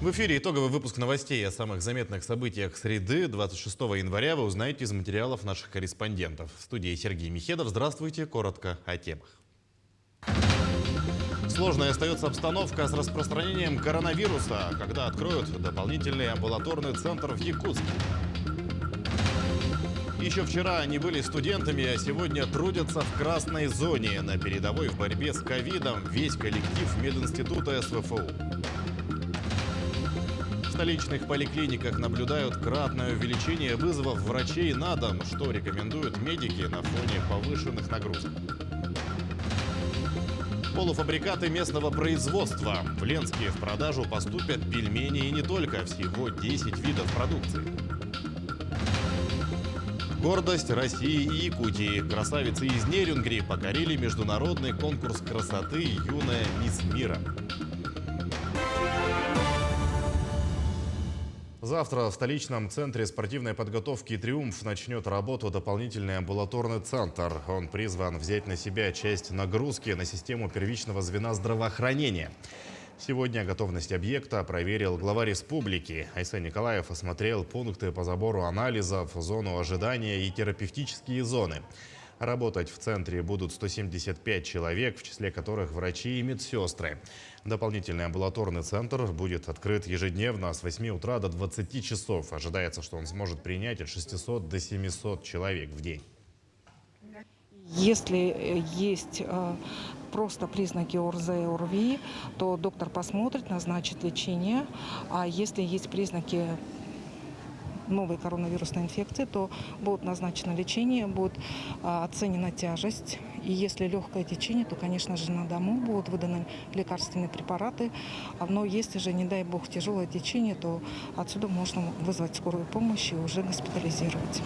В эфире итоговый выпуск новостей о самых заметных событиях среды. 26 января вы узнаете из материалов наших корреспондентов. В студии Сергей Михедов. Здравствуйте. Коротко о темах. Сложной остается обстановка с распространением коронавируса, когда откроют дополнительный амбулаторный центр в Якутске. Еще вчера они были студентами, а сегодня трудятся в красной зоне. На передовой в борьбе с ковидом весь коллектив мединститута СВФУ. В столичных поликлиниках наблюдают кратное увеличение вызовов врачей на дом, что рекомендуют медики на фоне повышенных нагрузок. Полуфабрикаты местного производства. В Ленске в продажу поступят пельмени и не только, всего 10 видов продукции. Гордость России и Якутии. Красавицы из Нерюнгри покорили международный конкурс красоты «Юная мисс мира». Завтра в столичном центре спортивной подготовки «Триумф» начнет работу дополнительный амбулаторный центр. Он призван взять на себя часть нагрузки на систему первичного звена здравоохранения. Сегодня готовность объекта проверил глава республики. Айсен Николаев осмотрел пункты по забору анализов, зону ожидания и терапевтические зоны. Работать в центре будут 175 человек, в числе которых врачи и медсестры. Дополнительный амбулаторный центр будет открыт ежедневно с 8 утра до 20 часов. Ожидается, что он сможет принять от 600 до 700 человек в день. Если есть просто признаки ОРЗ и ОРВИ, то доктор посмотрит, назначит лечение. А если есть признаки новой коронавирусной инфекции, то будет назначено лечение, будет оценена тяжесть. И если легкое течение, то, конечно же, на дому будут выданы лекарственные препараты. Но если же, не дай бог, тяжелое течение, то отсюда можно вызвать скорую помощь и уже госпитализировать.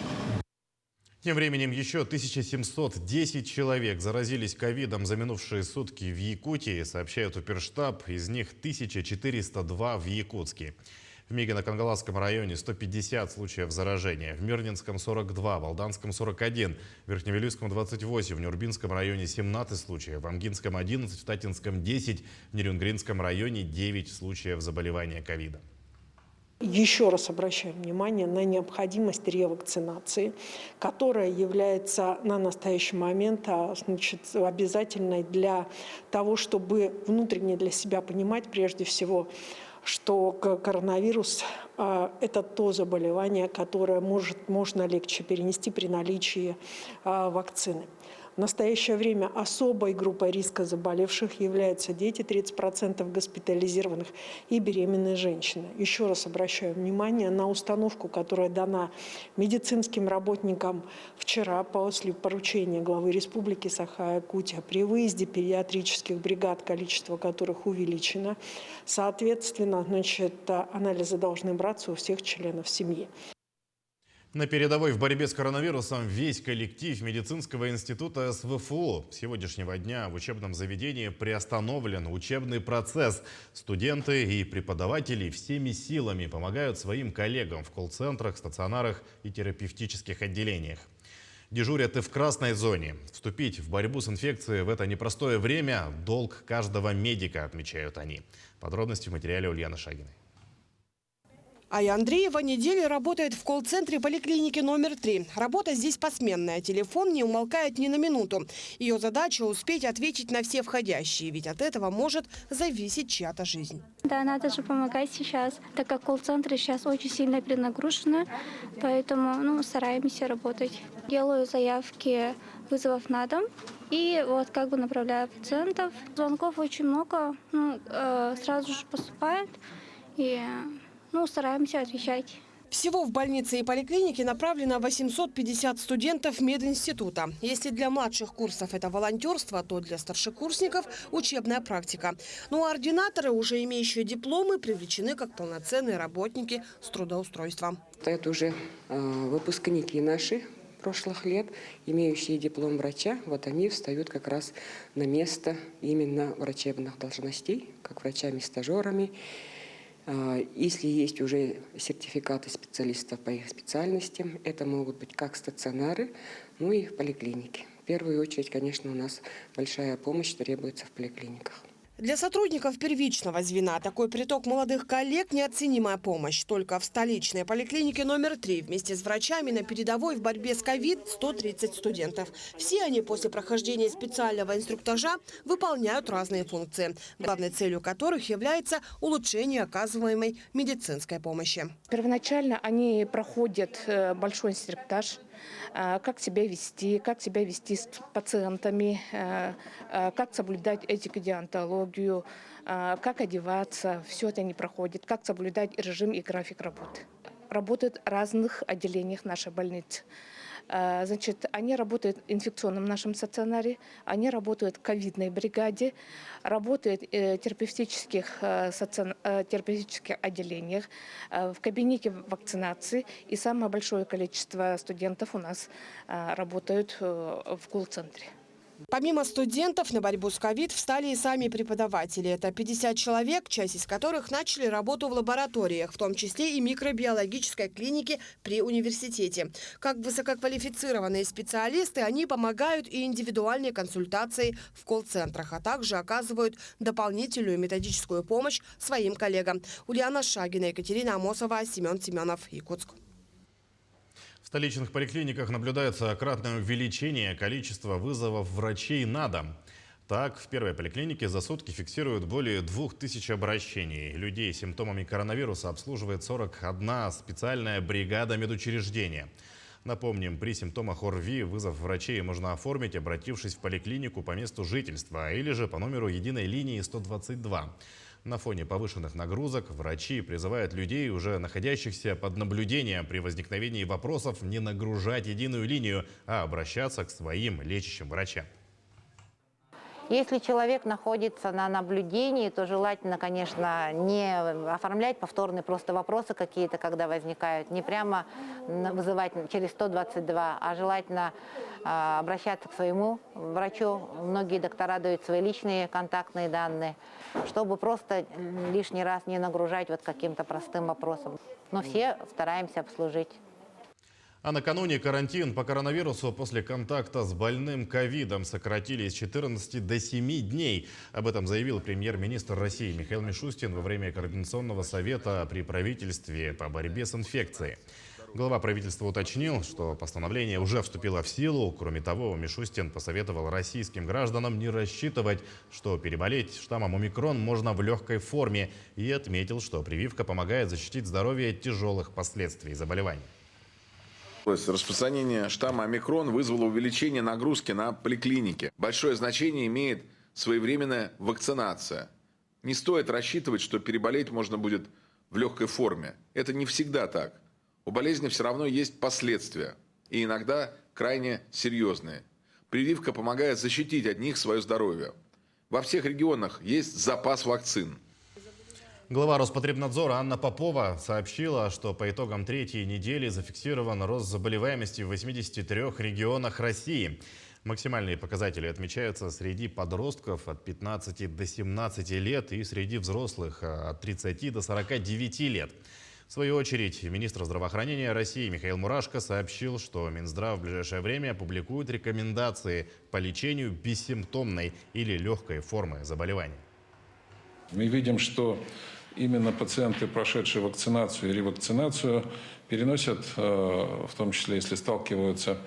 Тем временем еще 1710 человек заразились ковидом за минувшие сутки в Якутии, сообщает Оперштаб. Из них 1402 в Якутске. В Мегино-Кангаласском районе 150 случаев заражения, в Мирнинском 42, в Алданском 41, в Верхневилюйском 28, в Нюрбинском районе 17 случаев, в Амгинском 11, в Татинском 10, в Нерюнгринском районе 9 случаев заболевания ковидом. Еще раз обращаем внимание на необходимость ревакцинации, которая является на настоящий момент обязательной для того, чтобы внутренне для себя понимать прежде всего, что коронавирус – это то заболевание, которое можно легче перенести при наличии вакцины. В настоящее время особой группой риска заболевших являются дети, 30% госпитализированных, и беременные женщины. Еще раз обращаю внимание на установку, которая дана медицинским работникам вчера после поручения главы Республики Саха-Якутия при выезде педиатрических бригад, количество которых увеличено. Соответственно, анализы должны браться у всех членов семьи. На передовой в борьбе с коронавирусом весь коллектив медицинского института СВФУ. С сегодняшнего дня в учебном заведении приостановлен учебный процесс. Студенты и преподаватели всеми силами помогают своим коллегам в колл-центрах, стационарах и терапевтических отделениях. Дежурят и в красной зоне. Вступить в борьбу с инфекцией в это непростое время – долг каждого медика, отмечают они. Подробности в материале Ульяны Шагиной. Ая Андреева неделю работает в колл-центре поликлиники номер 3. Работа здесь посменная. Телефон не умолкает ни на минуту. Ее задача – успеть ответить на все входящие, ведь от этого может зависеть чья-то жизнь. Да, надо же помогать сейчас, так как колл-центры сейчас очень сильно перенагружены, поэтому стараемся работать. Делаю заявки вызовов на дом и направляю пациентов. Звонков очень много, сразу же поступает и стараемся отвечать. Всего в больнице и поликлинике направлено 850 студентов мединститута. Если для младших курсов это волонтерство, то для старшекурсников – учебная практика. Ну а ординаторы, уже имеющие дипломы, привлечены как полноценные работники с трудоустройством. Это уже выпускники наши прошлых лет, имеющие диплом врача. Вот они встают как раз на место именно врачебных должностей, как врачами-стажерами. Если есть уже сертификаты специалистов по их специальностям, это могут быть как стационары, ну и поликлиники. В первую очередь, конечно, у нас большая помощь требуется в поликлиниках. Для сотрудников первичного звена такой приток молодых коллег – неоценимая помощь. Только в столичной поликлинике номер 3 вместе с врачами на передовой в борьбе с ковид 130 студентов. Все они после прохождения специального инструктажа выполняют разные функции, главной целью которых является улучшение оказываемой медицинской помощи. Первоначально они проходят большой инструктаж, как себя вести с пациентами, как соблюдать этику, деонтологию, как одеваться. Все это они проходят, как соблюдать режим и график работы. Работают в разных отделениях нашей больницы. Значит, они работают в инфекционном нашем стационаре, они работают в ковидной бригаде, работают в терапевтических отделениях, в кабинете вакцинации. И самое большое количество студентов у нас работают в колл-центре. Помимо студентов на борьбу с ковид встали и сами преподаватели. Это 50 человек, часть из которых начали работу в лабораториях, в том числе и микробиологической клинике при университете. Как высококвалифицированные специалисты, они помогают и индивидуальной консультацией в колл-центрах, а также оказывают дополнительную методическую помощь своим коллегам. Ульяна Шагина, Екатерина Амосова, Семен Семенов, Якутск. В столичных поликлиниках наблюдается кратное увеличение количества вызовов врачей на дом. Так, в первой поликлинике за сутки фиксируют более 2000 обращений. Людей с симптомами коронавируса обслуживает 41 специальная бригада медучреждения. Напомним, при симптомах ОРВИ вызов врачей можно оформить, обратившись в поликлинику по месту жительства или же по номеру единой линии 122. На фоне повышенных нагрузок врачи призывают людей, уже находящихся под наблюдением при возникновении вопросов, не нагружать единую линию, а обращаться к своим лечащим врачам. Если человек находится на наблюдении, то желательно, конечно, не оформлять повторные просто вопросы какие-то, когда возникают, не прямо вызывать через 122, а желательно обращаться к своему врачу. Многие доктора дают свои личные контактные данные, чтобы просто лишний раз не нагружать вот каким-то простым вопросом. Но все стараемся обслужить. А накануне карантин по коронавирусу после контакта с больным ковидом сократили с 14 до 7 дней. Об этом заявил премьер-министр России Михаил Мишустин во время Координационного совета при правительстве по борьбе с инфекцией. Глава правительства уточнил, что постановление уже вступило в силу. Кроме того, Мишустин посоветовал российским гражданам не рассчитывать, что переболеть штаммом омикрон можно в легкой форме, и отметил, что прививка помогает защитить здоровье от тяжелых последствий заболевания. Распространение штамма омикрон вызвало увеличение нагрузки на поликлиники. Большое значение имеет своевременная вакцинация. Не стоит рассчитывать, что переболеть можно будет в легкой форме. Это не всегда так. У болезни все равно есть последствия, и иногда крайне серьезные. Прививка помогает защитить от них свое здоровье. Во всех регионах есть запас вакцин. Глава Роспотребнадзора Анна Попова сообщила, что по итогам третьей недели зафиксирован рост заболеваемости в 83 регионах России. Максимальные показатели отмечаются среди подростков от 15 до 17 лет и среди взрослых от 30 до 49 лет. В свою очередь, министр здравоохранения России Михаил Мурашко сообщил, что Минздрав в ближайшее время опубликует рекомендации по лечению бессимптомной или легкой формы заболевания. Мы видим, что именно пациенты, прошедшие вакцинацию и ревакцинацию, переносят, в том числе, если сталкиваются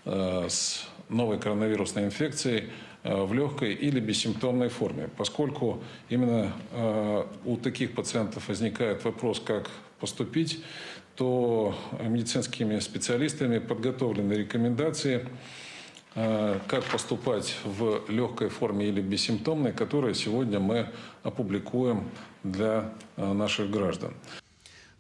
с новой коронавирусной инфекцией, в легкой или бессимптомной форме. Поскольку именно у таких пациентов возникает вопрос, как поступить, то медицинскими специалистами подготовлены рекомендации, как поступать в легкой форме или бессимптомной, которые сегодня мы опубликуем для наших граждан.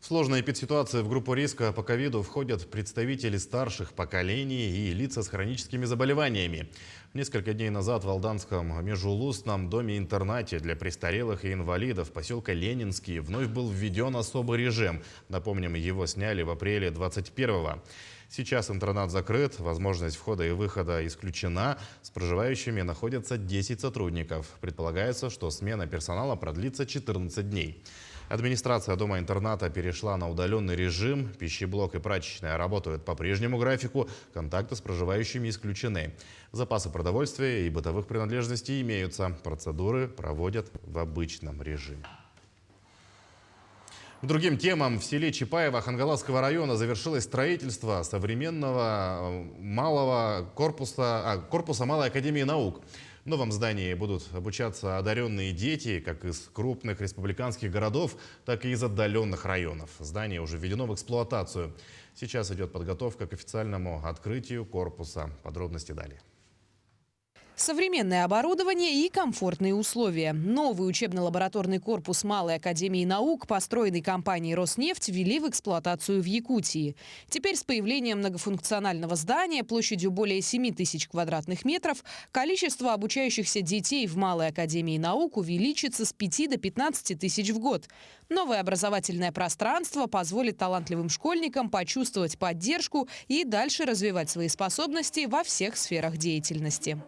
В сложной эпидситуации в группу риска по ковиду входят представители старших поколений и лица с хроническими заболеваниями. Несколько дней назад в Алданском межулустном доме-интернате для престарелых и инвалидов поселка Ленинский вновь был введен особый режим. Напомним, его сняли в апреле 2021-го. Сейчас интернат закрыт, возможность входа и выхода исключена. С проживающими находятся 10 сотрудников. Предполагается, что смена персонала продлится 14 дней. Администрация дома-интерната перешла на удаленный режим. Пищеблок и прачечная работают по прежнему графику. Контакты с проживающими исключены. Запасы продовольствия и бытовых принадлежностей имеются. Процедуры проводят в обычном режиме. К другим темам. В селе Чапаево Хангаласского района завершилось строительство современного корпуса Малой академии наук. В новом здании будут обучаться одаренные дети как из крупных республиканских городов, так и из отдаленных районов. Здание уже введено в эксплуатацию. Сейчас идет подготовка к официальному открытию корпуса. Подробности далее. Современное оборудование и комфортные условия. Новый учебно-лабораторный корпус Малой академии наук, построенный компанией «Роснефть», ввели в эксплуатацию в Якутии. Теперь с появлением многофункционального здания площадью более 7 тысяч квадратных метров количество обучающихся детей в Малой академии наук увеличится с 5 до 15 тысяч в год. Новое образовательное пространство позволит талантливым школьникам почувствовать поддержку и дальше развивать свои способности во всех сферах деятельности.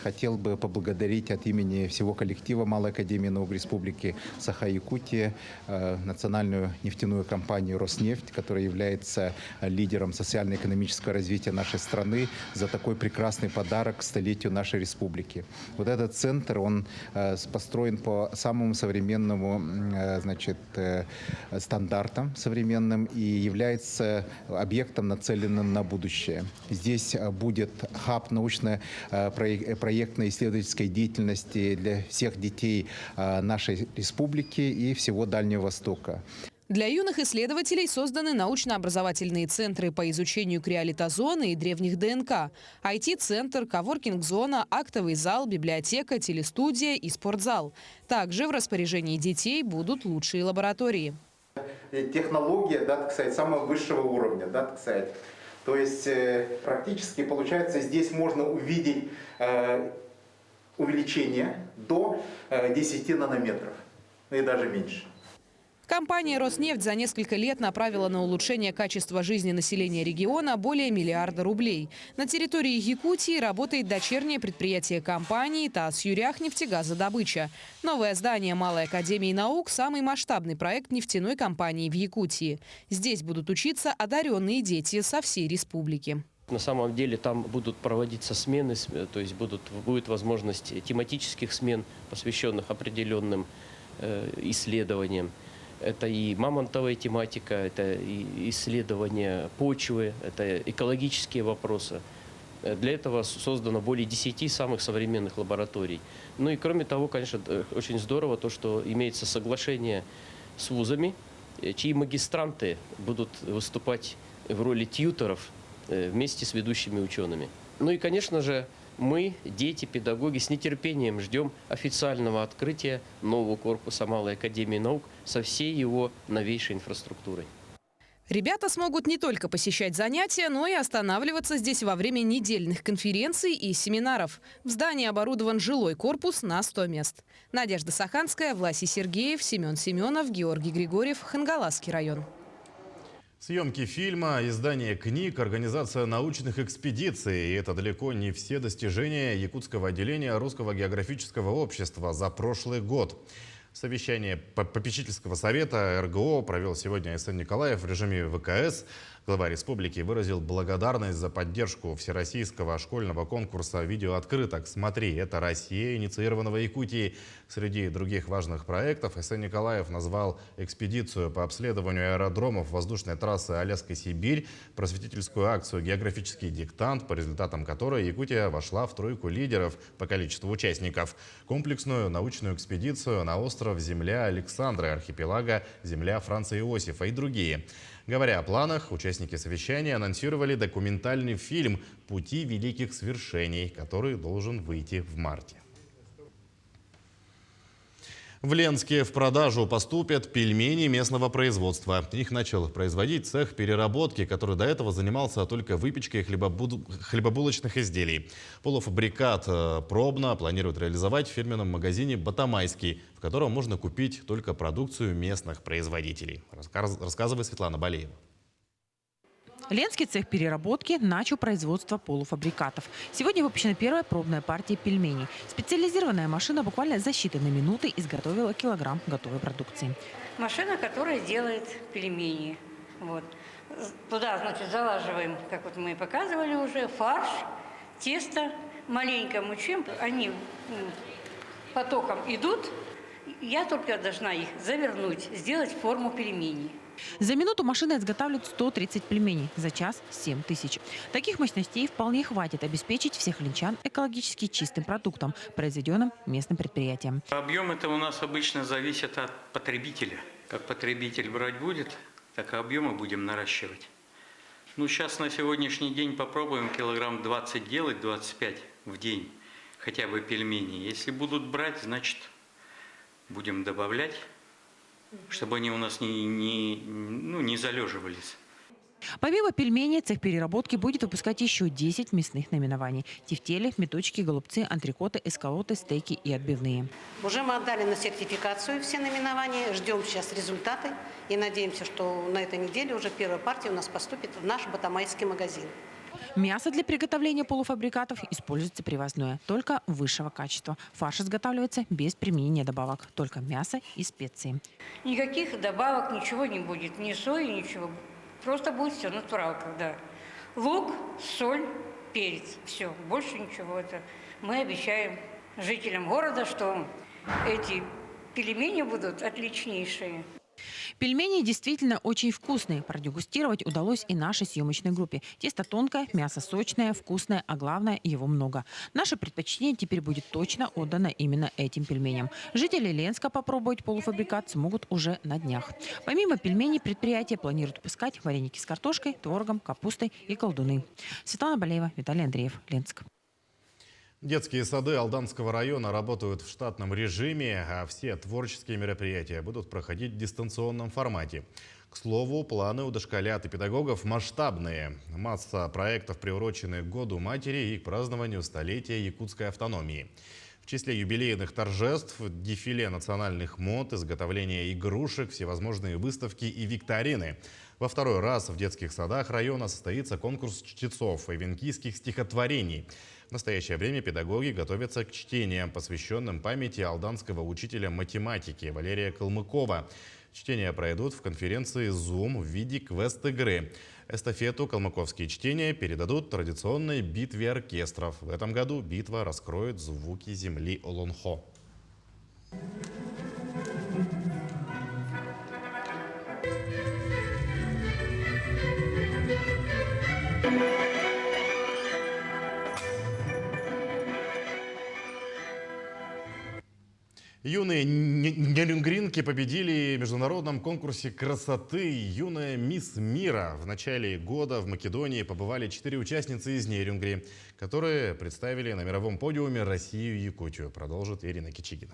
Хотел бы поблагодарить от имени всего коллектива Малой академии наук Республики Саха-Якутия национальную нефтяную компанию «Роснефть», которая является лидером социально-экономического развития нашей страны, за такой прекрасный подарок к столетию нашей республики. Вот этот центр, он построен по самому современному стандартам современным и является объектом, нацеленным на будущее. Здесь будет хаб проектно-исследовательской деятельности для всех детей нашей республики и всего Дальнего Востока. Для юных исследователей созданы научно-образовательные центры по изучению криолитозоны и древних ДНК, IT-центр, коворкинг-зона, актовый зал, библиотека, телестудия и спортзал. Также в распоряжении детей будут лучшие лаборатории. Технология, самого высшего уровня, То есть практически, получается, здесь можно увидеть увеличение до 10 нанометров, и даже меньше. Компания «Роснефть» за несколько лет направила на улучшение качества жизни населения региона более миллиарда рублей. На территории Якутии работает дочернее предприятие компании «Тас-Юряхнефтегазодобыча». Новое здание Малой академии наук – самый масштабный проект нефтяной компании в Якутии. Здесь будут учиться одаренные дети со всей республики. На самом деле там будут проводиться смены, то есть будет возможность тематических смен, посвященных определенным исследованиям. Это и мамонтовая тематика, это и исследование почвы, это экологические вопросы. Для этого создано более 10 самых современных лабораторий. Ну и кроме того, конечно, очень здорово то, что имеется соглашение с вузами, чьи магистранты будут выступать в роли тьюторов вместе с ведущими учеными. Ну и, конечно же, мы, дети, педагоги, с нетерпением ждем официального открытия нового корпуса Малой академии наук со всей его новейшей инфраструктурой. Ребята смогут не только посещать занятия, но и останавливаться здесь во время недельных конференций и семинаров. В здании оборудован жилой корпус на 100 мест. Надежда Саханская, Власий Сергеев, Семен Семенов, Георгий Григорьев, Хангаласский район. Съемки фильма, издание книг, организация научных экспедиций. И это далеко не все достижения якутского отделения Русского географического общества за прошлый год. Совещание попечительского совета РГО провел сегодня СН Николаев в режиме ВКС. Глава республики выразил благодарность за поддержку всероссийского школьного конкурса видеооткрыток «Смотри, это Россия», инициированного Якутией. Среди других важных проектов СН Николаев назвал экспедицию по обследованию аэродромов воздушной трассы Аляска-Сибирь, просветительскую акцию «Географический диктант», по результатам которой Якутия вошла в тройку лидеров по количеству участников, комплексную научную экспедицию на остров Земля Александры, архипелага Земля Франца Иосифа и другие. Говоря о планах, участники совещания анонсировали документальный фильм «Пути великих свершений», который должен выйти в марте. В Ленске в продажу поступят пельмени местного производства. Их начал производить цех переработки, который до этого занимался только выпечкой хлебобулочных изделий. Полуфабрикат пробно планируют реализовать в фирменном магазине «Батамайский», в котором можно купить только продукцию местных производителей. Рассказывает Светлана Балеева. Ленский цех переработки начал производство полуфабрикатов. Сегодня выпущена первая пробная партия пельменей. Специализированная машина буквально за считанные минуты изготовила килограмм готовой продукции. Машина, которая делает пельмени. Вот. Туда, значит, залаживаем, как вот мы и показывали уже, фарш, тесто, маленько мучим. Они потоком идут, я только должна их завернуть, сделать форму пельменей. За минуту машина изготавливает 130 пельменей, за час – 7 тысяч. Таких мощностей вполне хватит обеспечить всех ленчан экологически чистым продуктом, произведенным местным предприятием. Объем это у нас обычно зависит от потребителя. Как потребитель брать будет, так и объемы будем наращивать. Ну, сейчас на сегодняшний день попробуем килограмм 20 делать, 25 в день, хотя бы пельмени. Если будут брать, значит, будем добавлять, чтобы они у нас не залеживались. Помимо пельменей, цех переработки будет выпускать еще 10 мясных наименований. Тефтели, меточки, голубцы, антрикоты, эскалоты, стейки и отбивные. Уже мы отдали на сертификацию все наименования, ждем сейчас результаты и надеемся, что на этой неделе уже первая партия у нас поступит в наш батамайский магазин. Мясо для приготовления полуфабрикатов используется привозное, только высшего качества. Фарш изготавливается без применения добавок, только мясо и специи. Никаких добавок, ничего не будет, ни сои, ничего. Просто будет все натуралка, да. Лук, соль, перец, все, больше ничего. Это мы обещаем жителям города, что эти пельмени будут отличнейшие. Пельмени действительно очень вкусные. Продегустировать удалось и нашей съемочной группе. Тесто тонкое, мясо сочное, вкусное, а главное – его много. Наше предпочтение теперь будет точно отдано именно этим пельменям. Жители Ленска попробовать полуфабрикат смогут уже на днях. Помимо пельменей, предприятие планирует выпускать вареники с картошкой, творогом, капустой и колдуны. Светлана Болеева, Виталий Андреев, Ленск. Детские сады Алданского района работают в штатном режиме, а все творческие мероприятия будут проходить в дистанционном формате. К слову, планы у дошколят и педагогов масштабные. Масса проектов приурочены к Году матери и к празднованию столетия якутской автономии. В числе юбилейных торжеств – дефиле национальных мод, изготовление игрушек, всевозможные выставки и викторины. Во второй раз в детских садах района состоится конкурс чтецов и венкийских стихотворений. В настоящее время педагоги готовятся к чтениям, посвященным памяти алданского учителя математики Валерия Калмыкова. Чтения пройдут в конференции Zoom в виде квест-игры. Эстафету «Калмыковские чтения» передадут традиционной битве оркестров. В этом году битва раскроет звуки земли Олонхо. Юные нерюнгринки победили в международном конкурсе красоты «Юная мисс мира». В начале года в Македонии побывали 4 участницы из Нерюнгри, которые представили на мировом подиуме Россию и Якутию. Продолжит Ирина Кичигина.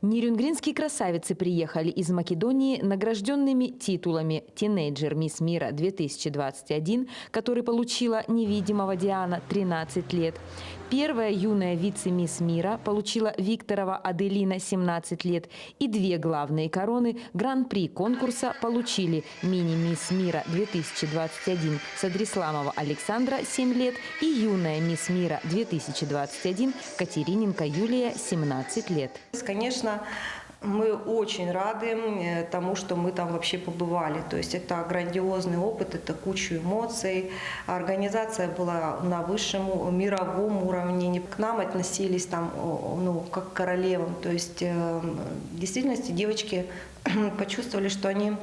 Нерюнгринские красавицы приехали из Македонии награжденными титулами «Тинейджер Мисс Мира-2021», который получила невидимого Диана, 13 лет. Первая юная вице-мисс мира получила Викторова Аделина, 17 лет. И 2 главные короны гран-при конкурса получили мини-мисс мира-2021 Садрисламова Александра, 7 лет, и юная мисс мира-2021 Катериненко Юлия, 17 лет. Конечно, мы очень рады тому, что мы там вообще побывали. То есть это грандиозный опыт, это куча эмоций. Организация была на высшем мировом уровне. К нам относились там, как к королевам. То есть в действительности девочки почувствовали, что они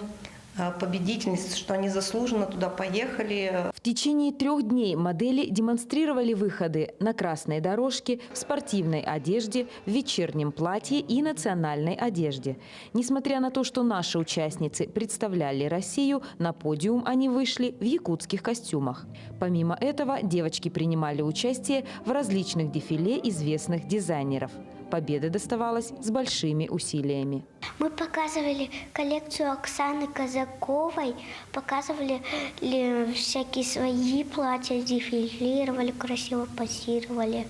победительницы, что они заслуженно туда поехали. В течение 3 дней модели демонстрировали выходы на красной дорожке, в спортивной одежде, в вечернем платье и национальной одежде. Несмотря на то, что наши участницы представляли Россию, на подиум они вышли в якутских костюмах. Помимо этого, девочки принимали участие в различных дефиле известных дизайнеров. Победа доставалась с большими усилиями. Мы показывали коллекцию Оксаны Казаковой, показывали всякие свои платья, дефилировали, красиво позировали.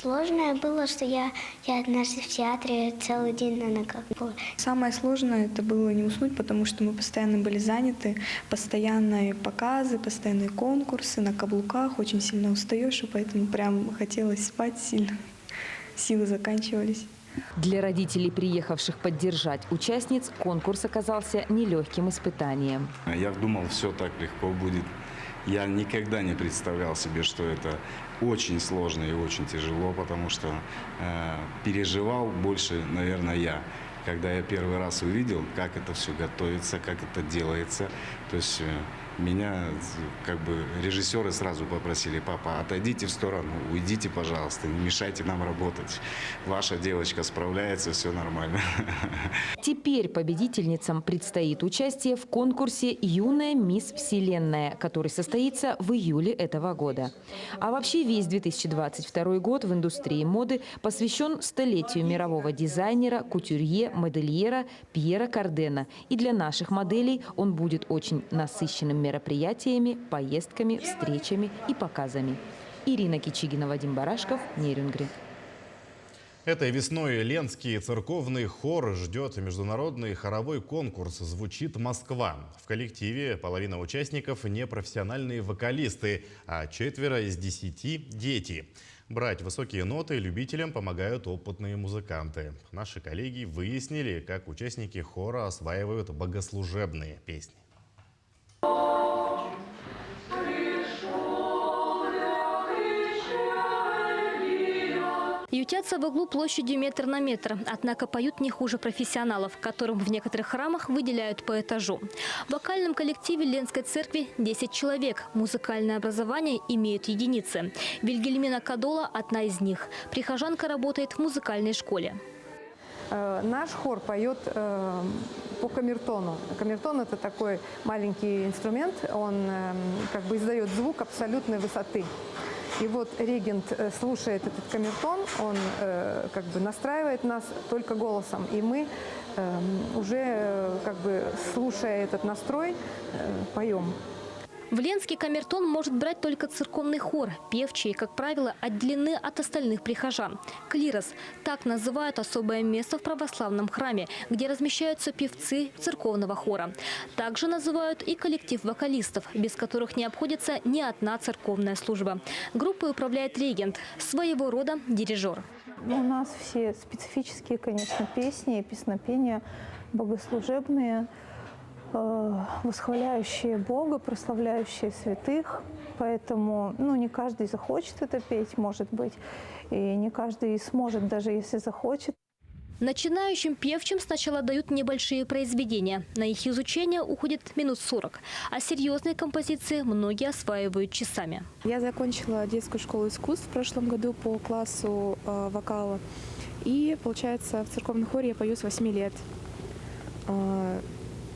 Сложное было, что я однажды в театре целый день на ногах была. Самое сложное это было не уснуть, потому что мы постоянно были заняты, постоянные показы, постоянные конкурсы на каблуках, очень сильно устаешь, и поэтому прям хотелось спать сильно, силы заканчивались. Для родителей, приехавших поддержать участниц, конкурс оказался нелегким испытанием. Я думал, все так легко будет. Я никогда не представлял себе, что это очень сложно и очень тяжело, потому что переживал больше, наверное, я. Когда я первый раз увидел, как это все готовится, как это делается, то есть меня как бы режиссеры сразу попросили: папа, отойдите в сторону, уйдите, пожалуйста, не мешайте нам работать. Ваша девочка справляется, все нормально. Теперь победительницам предстоит участие в конкурсе «Юная мисс Вселенная», который состоится в июле этого года. А вообще весь 2022 год в индустрии моды посвящен столетию мирового дизайнера, кутюрье, модельера Пьера Кардена. И для наших моделей он будет очень насыщенным мероприятиями, поездками, встречами и показами. Ирина Кичигина, Вадим Барашков, Нерюнгри. Этой весной Ленский церковный хор ждет международный хоровой конкурс «Звучит Москва». В коллективе половина участников – непрофессиональные вокалисты, а 4 из 10 – дети. Брать высокие ноты любителям помогают опытные музыканты. Наши коллеги выяснили, как участники хора осваивают богослужебные песни. Ютятся в углу площадью метр на метр, однако поют не хуже профессионалов, которым в некоторых храмах выделяют по этажу. В вокальном коллективе Ленской церкви 10 человек. Музыкальное образование имеют единицы. Вильгельмина Кадола – одна из них. Прихожанка работает в музыкальной школе. Наш хор поет по камертону. Камертон – это такой маленький инструмент, он как бы издает звук абсолютной высоты. И вот регент слушает этот камертон, он как бы настраивает нас только голосом. И мы уже как бы слушая этот настрой, поем. В Ленске камертон может брать только церковный хор. Певчие, как правило, отделены от остальных прихожан. Клирос – так называют особое место в православном храме, где размещаются певцы церковного хора. Также называют и коллектив вокалистов, без которых не обходится ни одна церковная служба. Группой управляет регент, своего рода дирижер. У нас все специфические, конечно, песни, песнопения богослужебные, восхваляющие Бога, прославляющие святых. Поэтому не каждый захочет это петь, может быть, и не каждый сможет, даже если захочет. Начинающим певчим сначала дают небольшие произведения. На их изучение уходит минут 40. А серьезные композиции многие осваивают часами. Я закончила детскую школу искусств в прошлом году по классу вокала. И, получается, в церковном хоре я пою с 8 лет.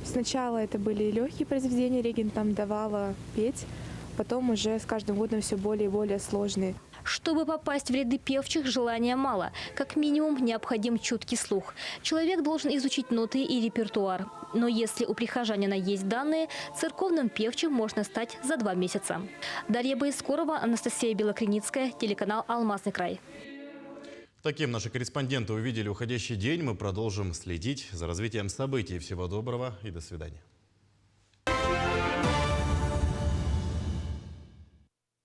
Сначала это были легкие произведения, регент нам давала петь. Потом уже с каждым годом все более и более сложные. Чтобы попасть в ряды певчих, желания мало. Как минимум необходим чуткий слух. Человек должен изучить ноты и репертуар. Но если у прихожанина есть данные, церковным певчим можно стать за 2 месяца. Дарья Боискорова, Анастасия Белокреницкая, телеканал «Алмазный край». Таким наши корреспонденты увидели уходящий день. Мы продолжим следить за развитием событий. Всего доброго и до свидания.